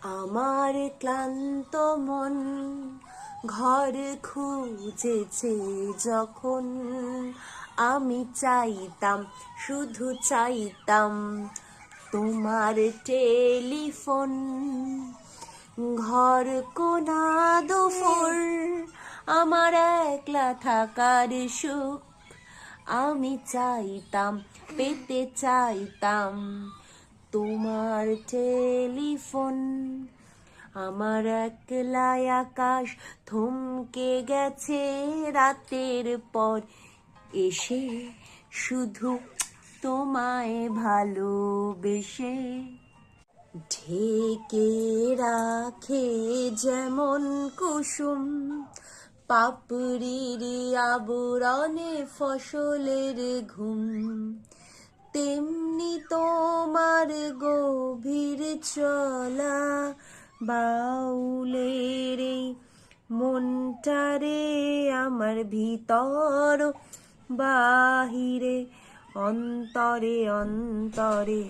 আমার ক্লান্ত মন ঘর খুঁজেছে যখন, আমি চাইতাম, শুধু চাইতাম তোমার টেলিফোন। ঘর কোনা দুপুর আমার একলা থাকার সুখ, আমি চাইতাম, পেতে চাইতাম তোমার টেলিফোন। আমার একলাই আকাশ থমকে গেছে রাতের পর এসে, শুধু তোমায় ভালোবেসে। ঢেকে রাখে যেমন কুসুম পাপড়ির আবরণে ফসলের ঘুম, তেমনি তোমার গভীর চলা বাউলের এই মনটারে আমার ভিতর বাহিরে অন্তরে অন্তরে